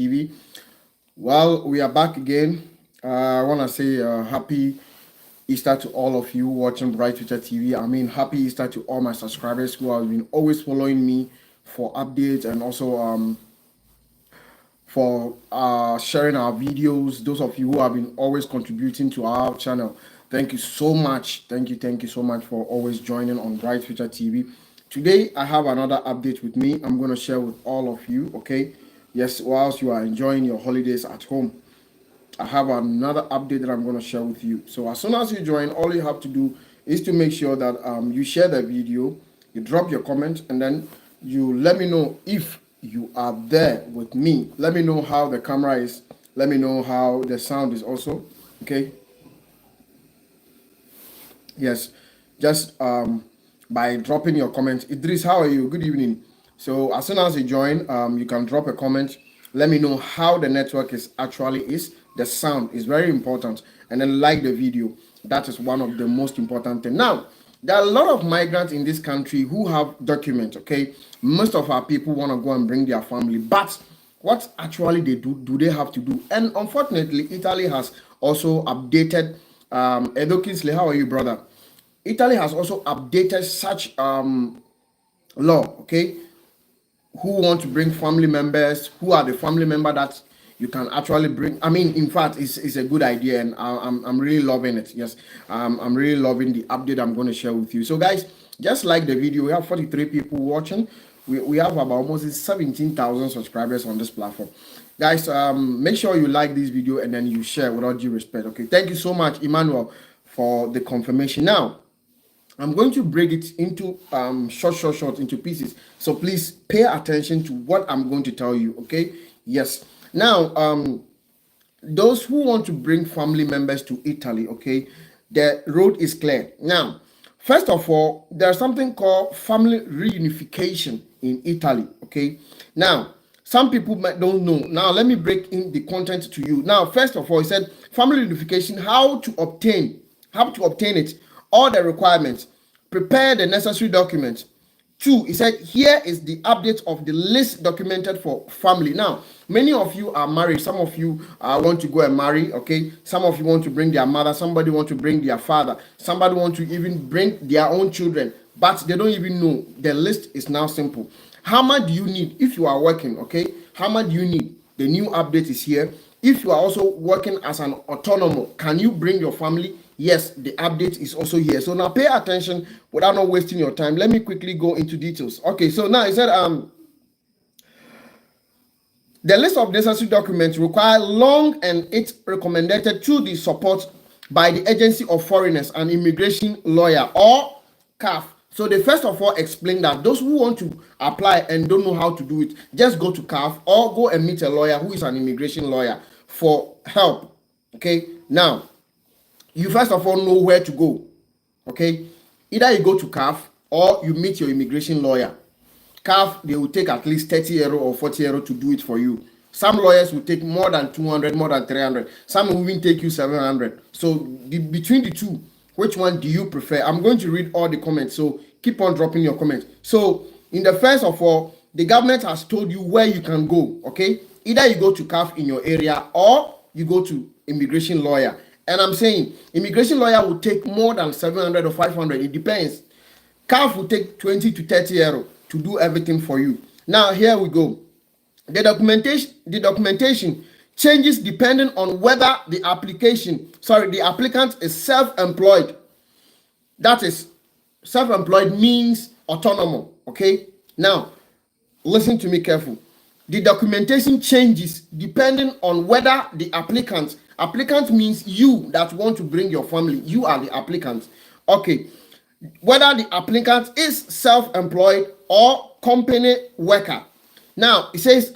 TV. Well, we are back again. I want to say happy Easter to all of you watching Bright Future TV. I mean, happy Easter to all my subscribers who have been always following me for updates and also for sharing our videos. Those of you who have been always contributing to our channel, thank you so much. Thank you so much for always joining on Bright Future TV. Today, I have another update with me. I'm going to share with all of you, okay? Yes, whilst you are enjoying your holidays at home, I have another update that I'm going to share with you. So as soon as you join, all you have to do is to make sure that you share the video, you drop your comment, and then you let me know if you are there with me. Let me know how the camera is. Let me know how the sound is also. Okay. Yes. Just by dropping your comment. Idris, how are you? Good evening. So as soon as you join, you can drop a comment. Let me know how the network is actually is. The sound is very important. And then like the video. That is one of the most important things. Now, there are a lot of migrants in this country who have documents, okay? Most of our people want to go and bring their family. But what actually they do they have to do? And unfortunately, Italy has also updated, Edo Kinsley, how are you, brother? Italy has also updated such law, okay? Who want to bring family members, who are the family member that you can actually bring. I mean, in fact, it's a good idea, and I'm really loving it. Yes, I'm really loving the update I'm going to share with you. So guys, just like the video, we have 43 people watching. We have about almost 17,000 subscribers on this platform. Guys, make sure you like this video and then you share with all due respect. Okay, thank you so much, Emmanuel, for the confirmation. Now I'm going to break it into short into pieces. So please pay attention to what I'm going to tell you. Okay. Yes. Now, those who want to bring family members to Italy, okay, the road is clear. Now, first of all, there's something called family reunification in Italy. Okay. Now, some people might don't know. Now, let me break in the content to you. Now, first of all, he said family reunification, how to obtain it, all the requirements, prepare the necessary documents. Two, he said, here is the update of the list documented for family. Now, many of you are married. Some of you want to go and marry, okay? Some of you want to bring their mother. Somebody want to bring their father. Somebody want to even bring their own children. But they don't even know. The list is now simple. How much do you need if you are working, okay? How much do you need? The new update is here. If you are also working as an autonomous, can you bring your family? Yes, the update is also here. So now pay attention without not wasting your time. Let me quickly go into details. Okay, so now it said the list of necessary documents require long and it's recommended to the support by the Agency of Foreigners and Immigration Lawyer or CAF. So they first of all explain that those who want to apply and don't know how to do it, just go to CAF or go and meet a lawyer who is an immigration lawyer for help. Okay, now you first of all know where to go. Okay, either you go to CAF or you meet your immigration lawyer. CAF, they will take at least 30 euro or 40 euro to do it for you. Some lawyers will take more than 200, more than 300. Some will even take you 700. So between the two, which one do you prefer? I'm going to read all the comments, so keep on dropping your comments. So in the first of all, the government has told you where you can go. Okay, either you go to CAF in your area or you go to immigration lawyer. And I'm saying immigration lawyer will take more than 700 or 500. It depends. CAF will take 20 to 30 euro to do everything for you. Now here we go. The documentation changes depending on whether the applicant is self-employed. That is, self-employed means autonomous. Okay. Now, listen to me careful. The documentation changes depending on whether the applicant means you that want to bring your family. You are the applicant. Okay. Whether the applicant is self-employed or company worker. Now it says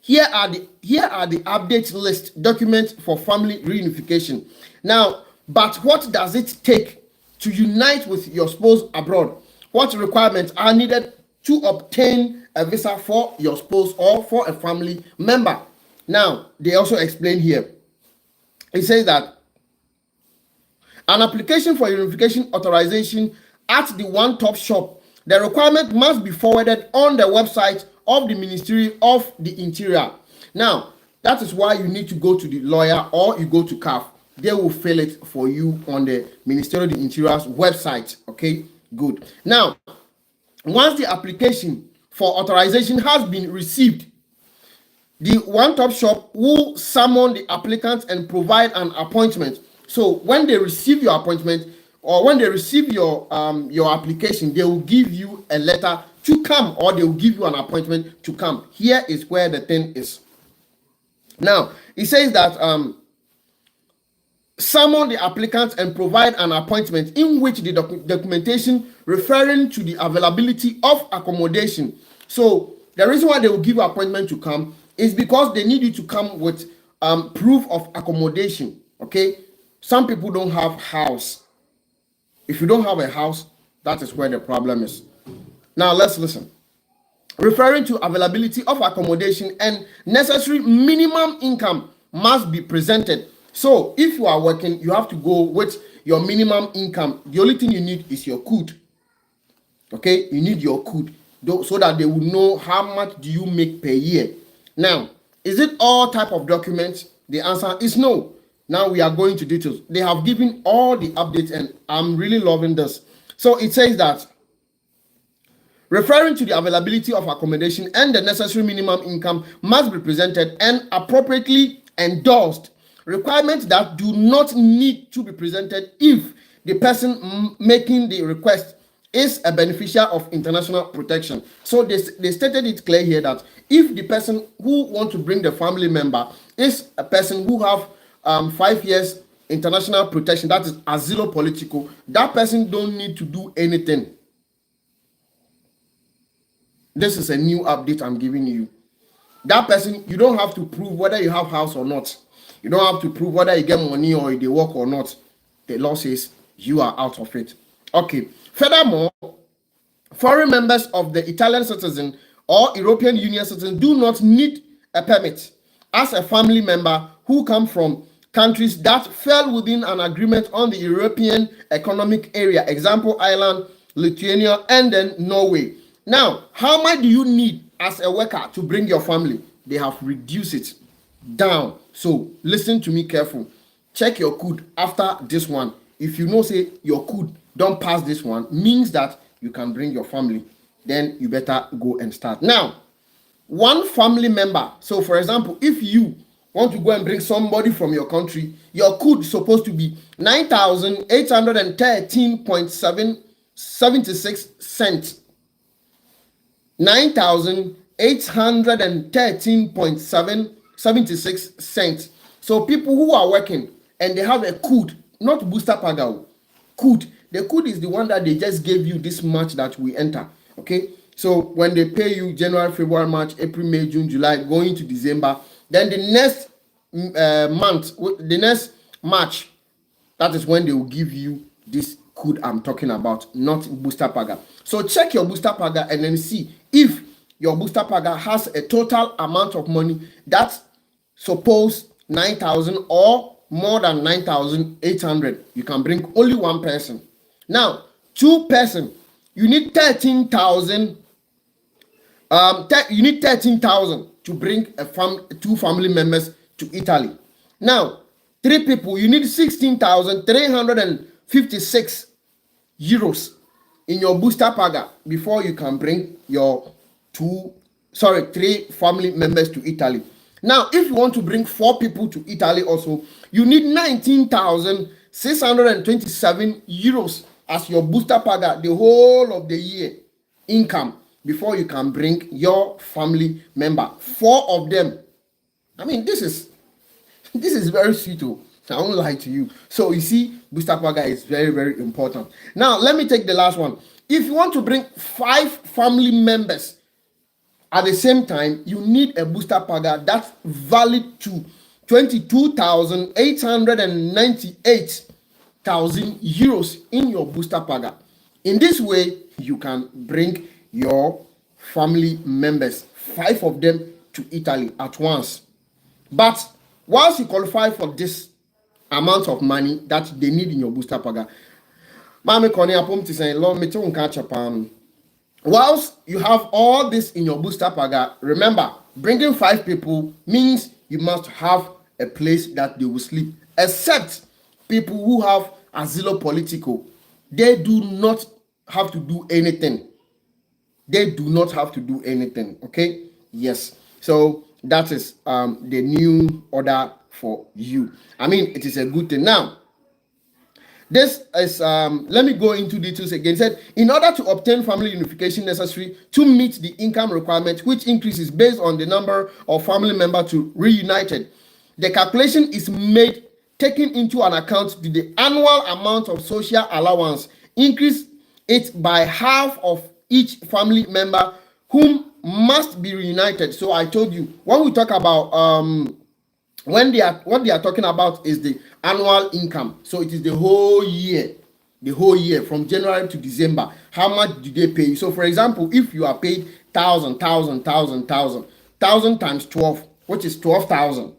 here are the update list documents for family reunification. Now, but what does it take to unite with your spouse abroad? What requirements are needed to obtain a visa for your spouse or for a family member? Now, they also explain here. It says that an application for unification authorization at the one-stop shop, the requirement must be forwarded on the website of the Ministry of the Interior. Now, that is why you need to go to the lawyer or you go to CAF. They will fill it for you on the Ministry of the Interior's website. Okay, good. Now, once the application for authorization has been received, the one-stop shop will summon the applicant and provide an appointment. So when they receive your appointment or when they receive your application, they will give you a letter to come, or they will give you an appointment to come. Here is where the thing is. Now, it says that summon the applicant and provide an appointment in which the documentation referring to the availability of accommodation. So the reason why they will give you appointment to come is because they need you to come with proof of accommodation. Okay, some people don't have house. If you don't have a house, that is where the problem is. Now let's listen. Referring to availability of accommodation and necessary minimum income must be presented. So if you are working, you have to go with your minimum income. The only thing you need is your code. Okay, you need your code so that they will know how much do you make per year. Now, is it all type of documents? The answer is no. Now we are going to details. They have given all the updates and I'm really loving this. So it says that referring to the availability of accommodation and the necessary minimum income must be presented and appropriately endorsed. Requirements that do not need to be presented if the person making the request is a beneficiary of international protection. So they stated it clear here that if the person who want to bring the family member is a person who have 5 years international protection, that is asilo politico, that person don't need to do anything. This is a new update I'm giving you. That person, you don't have to prove whether you have house or not. You don't have to prove whether you get money or they work or not. The law says you are out of it. Okay. Furthermore, foreign members of the Italian citizen or European Union citizen do not need a permit as a family member who come from countries that fell within an agreement on the European Economic Area. Example, Ireland, Lithuania, and then Norway. Now, how much do you need as a worker to bring your family? They have reduced it down. So listen to me careful. Check your code after this one. If you know say your code don't pass this one, means that you can bring your family. Then you better go and start. Now, one family member. So for example, if you want to go and bring somebody from your country, your code is supposed to be 9,813.76 cents. 9,813.76 cents. So people who are working and they have a code, not booster paga, code. The code is the one that they just gave you this much that we enter. Okay. So when they pay you January, February, March, April, May, June, July, going to December, then the next month, the next March, that is when they will give you this code I'm talking about, not booster paga. So check your booster paga and then see if your booster paga has a total amount of money that's suppose 9,000 or more than 9,800. You can bring only one person. Now, two person, you need 13,000. You need 13,000 to bring two family members to Italy. Now, three people, you need 16,356 euros in your booster paga before you can bring your three family members to Italy. Now, if you want to bring 4 people to Italy also, you need 19,627 euros as your booster paga the whole of the year income before you can bring your family member. 4 of them. I mean, this is very sweet. I won't lie to you. So you see, booster paga is very, very important. Now, let me take the last one. If you want to bring 5 family members at the same time, you need a booster paga that's valid to 22,898,000 euros in your booster paga. In this way, you can bring your family members, 5 of them, to Italy at once. But once you qualify for this amount of money that they need in your booster paga, Mami Kone apom ti say, "Lord, me too catch up Whilst you have all this in your booster paga, remember, bringing 5 people means you must have a place that they will sleep, except people who have asilo politico. They do not have to do anything. They do not have to do anything. Okay, yes. So that is the new order for you. I mean, it is a good thing. Now, this is let me go into details again. It said, in order to obtain family unification necessary to meet the income requirement, which increases based on the number of family members to reunited, the calculation is made taking into an account the annual amount of social allowance, increase it by half of each family member whom must be reunited. So I told you, when we talk about when they are what they are talking about is the annual income. So it is the whole year from January to December. How much do they pay you? So for example, if you are paid thousand times 12, which is 12,000.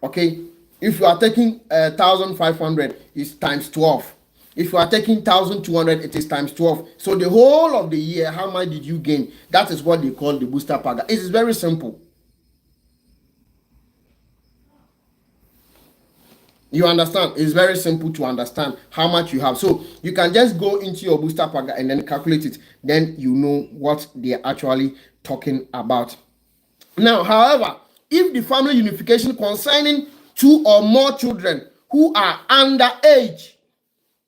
Okay, if you are taking 1,500, it's times 12. If you are taking 1,200, it is times 12. So the whole of the year, how much did you gain? That is what they call the booster paga. It is very simple. You understand? It's very simple to understand how much you have. So you can just go into your booster paga and then calculate it. Then you know what they are actually talking about. Now, however, if the family unification concerning 2 or more children who are under age,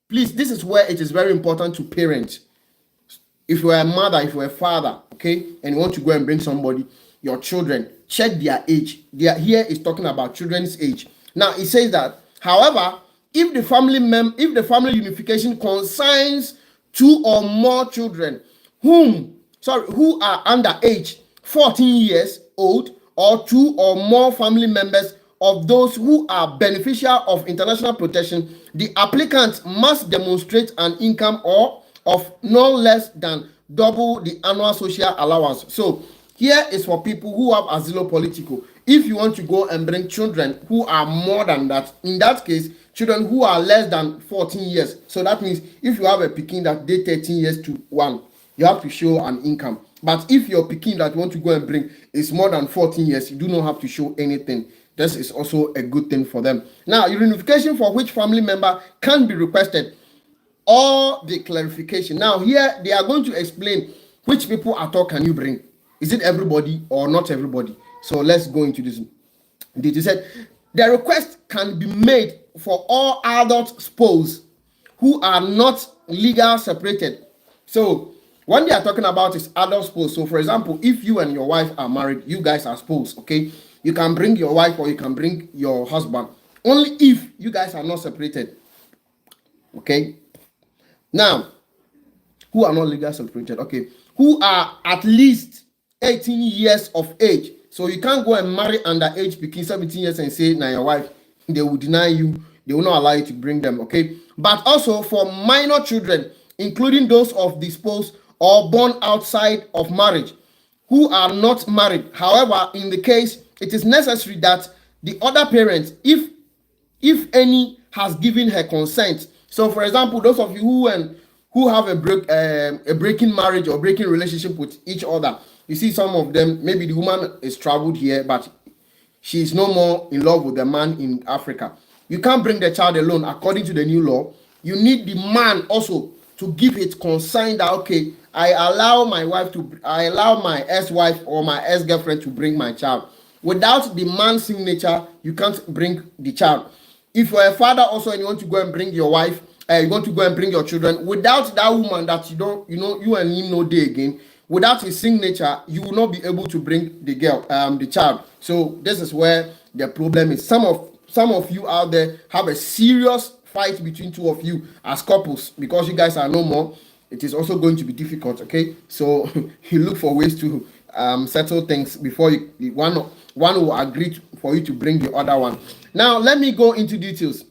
please, this is where it is very important to parent. If you are a mother, if you are a father, okay, and you want to go and bring somebody, your children, check their age. Here is talking about children's age. Now it says that, however, if the family unification concerns 2 or more children who are under age 14 years old, or 2 or more family members of those who are beneficial of international protection, the applicant must demonstrate an income of no less than double the annual social allowance. So here is for people who have asilo politico. If you want to go and bring children who are more than that, in that case, children who are less than 14 years. So that means if you have a pikin that they 13 years to 1, you have to show an income. But if your pikin that you want to go and bring is more than 14 years, you do not have to show anything. This is also a good thing for them. Now, unification for which family member can be requested, or the clarification. Now, here they are going to explain which people at all can you bring. Is it everybody or not everybody? So let's go into this. They said the request can be made for all adult spouses who are not legal separated. So what they are talking about is adult spouse. So for example, if you and your wife are married, you guys are spouse, okay? You can bring your wife or you can bring your husband. Only if you guys are not separated. Okay? Now, who are not legally separated? Okay. Who are at least 18 years of age. So you can't go and marry underage pikin 17 years and say, now your wife, they will deny you. They will not allow you to bring them, okay? But also for minor children, including those of the spouse or born outside of marriage, who are not married. However, in the case, it is necessary that the other parent, if any, has given her consent. So, for example, those of you who have a breaking marriage or breaking relationship with each other, you see some of them, maybe the woman is traveled here, but she is no more in love with the man in Africa. You can't bring the child alone according to the new law. You need the man also to give it consent that, okay, I allow my ex-wife or my ex-girlfriend to bring my child. Without the man's signature, you can't bring the child. If you're a father also and you want to go and bring your wife, you want to go and bring your children, without that woman that you and him no day again, without his signature, you will not be able to bring the child. So this is where the problem is. Some of you out there have a serious fight between two of you as couples because you guys are no more. It is also going to be difficult, okay? So you look for ways to settle things before one will agree for you to bring the other one. Now let me go into details.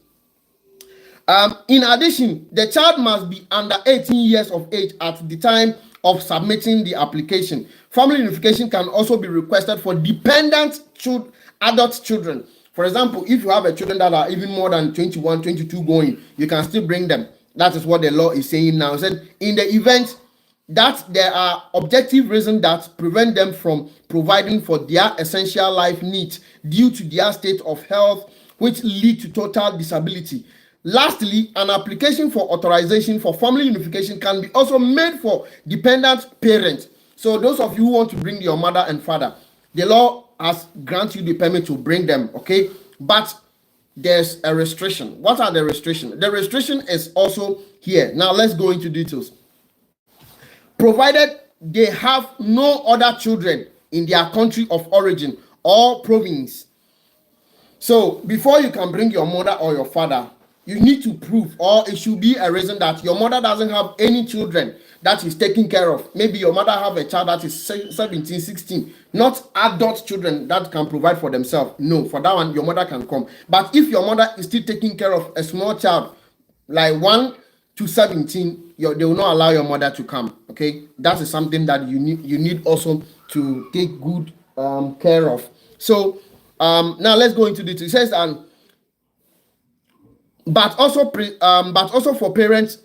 In addition, the child must be under 18 years of age at the time of submitting the application. Family unification can also be requested for dependent adult children. For example, if you have a children that are even more than 21, 22 going, you can still bring them. That is what the law is saying now. It said in the event that there are objective reasons that prevent them from providing for their essential life needs due to their state of health, which lead to total disability. Lastly, an application for authorization for family unification can be also made for dependent parents. So those of you who want to bring your mother and father, the law has granted you the permit to bring them, okay? But there's a restriction. What are the restrictions? The restriction is also here. Now let's go into details. Provided they have no other children in their country of origin or province. So before you can bring your mother or your father, you need to prove, or it should be a reason that your mother doesn't have any children that is taken care of. Maybe your mother have a child that is 17, 16, not adult children that can provide for themselves. No, for that one, your mother can come. But if your mother is still taking care of a small child, like 1 to 17, they will not allow your mother to come. Okay, that is something that you need also to take good care of. So now let's go into this. It says but also for parents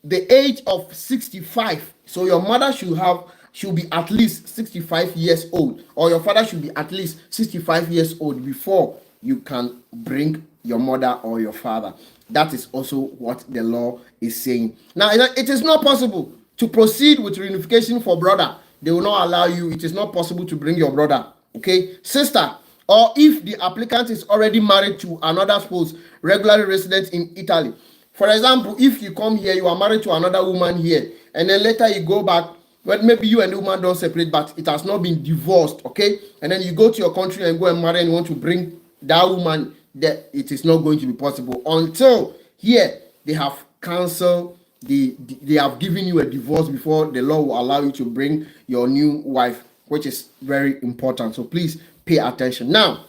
the age of 65. So your mother should be at least 65 years old, or your father should be at least 65 years old before you can bring your mother or your father. That is also what the law is saying. Now, it is not possible to proceed with reunification for brother. They will not allow you. It is not possible to bring your brother, okay, sister, or if the applicant is already married to another spouse, regularly resident in Italy. For example, if you come here, you are married to another woman here, and then later you go back, well, maybe you and the woman don't separate, but it has not been divorced, okay? And then you go to your country and go and marry and you want to bring that woman, that it is not going to be possible until here they have canceled, they have given you a divorce before the law will allow you to bring your new wife, which is very important. So please pay attention. Now,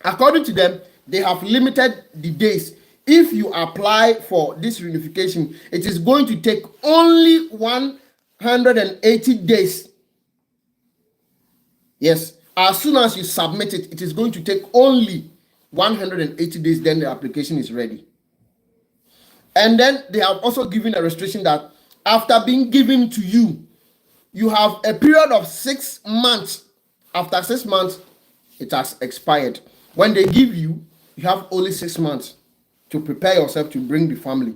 according to them, they have limited the days. If you apply for this reunification, it is going to take only 180 days. Yes, as soon as you submit it, it is going to take only 180 days, then the application is ready. And then they have also given a restriction that after being given to you, you have a period of 6 months. After 6 months, it has expired. When they give you, you have only 6 months to prepare yourself to bring the family.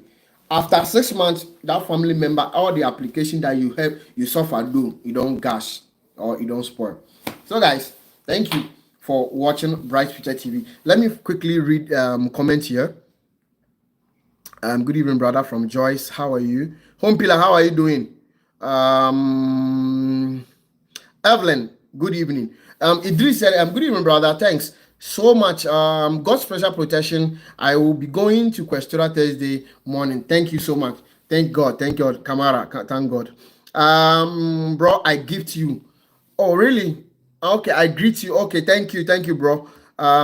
After 6 months, that family member, all the application that you have, you suffer do, you don't gash or you don't spoil. So guys, thank you for watching Bright Future TV. Let me quickly read comment here. Good evening, brother, from Joyce. How are you? Home Pillar, how are you doing? Evelyn, good evening. Idris said, good evening, brother. Thanks so much. God's special protection. I will be going to Questura Thursday morning. Thank you so much. Thank God. Thank God. Kamara, thank God. Bro, I gift you. Oh, really? Okay, I greet you. Okay, thank you, bro.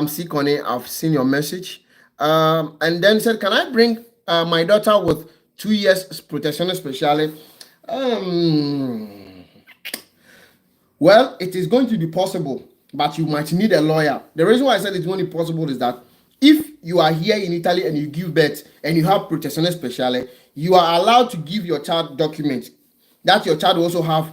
See, Connie, I've seen your message. And then said, can I bring my daughter with 2 years protection specially? Well, it is going to be possible, but you might need a lawyer. The reason why I said it's going to be possible is that if you are here in Italy and you give birth and you have protection speciale, you are allowed to give your child documents that your child will also have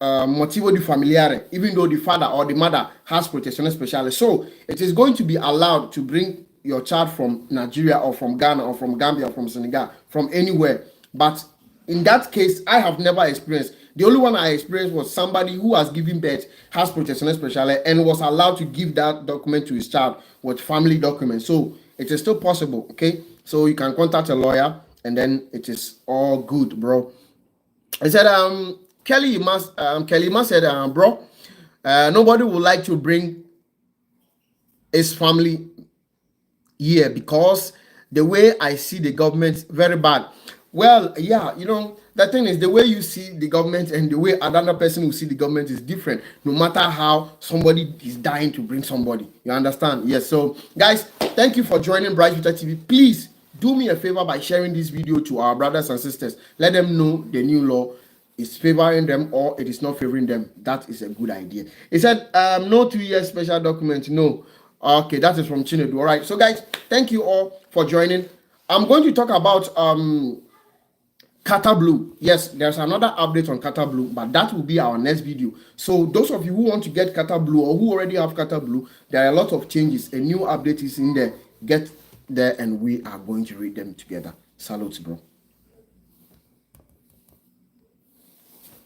motivo di familiare, even though the father or the mother has protection speciale. So it is going to be allowed to bring your child from Nigeria or from Ghana or from Gambia or from Senegal, from anywhere. But in that case, I have never experienced. The only one I experienced was somebody who has given birth, has protection speciale, and was allowed to give that document to his child with family documents. So it is still possible, okay? So you can contact a lawyer, and then it is all good, bro. I said, Kelly must said, bro, nobody would like to bring his family here because the way I see the government very bad. Well, yeah, you know, the thing is the way you see the government and the way another person will see the government is different, no matter how somebody is dying to bring somebody. You understand? Yes. So, guys, thank you for joining Bright Future TV. Please do me a favor by sharing this video to our brothers and sisters. Let them know the new law is favoring them or it is not favoring them. That is a good idea. It said, no 2 years special document. No. Okay, that is from Chinedu. All right. So, guys, thank you all for joining. I'm going to talk about Kata Blue. Yes, there's another update on Kata Blue, but that will be our next video. So those of you who want to get Kata Blue or who already have Kata Blue, there are a lot of changes. A new update is in there. Get there and we are going to read them together. Salute, bro.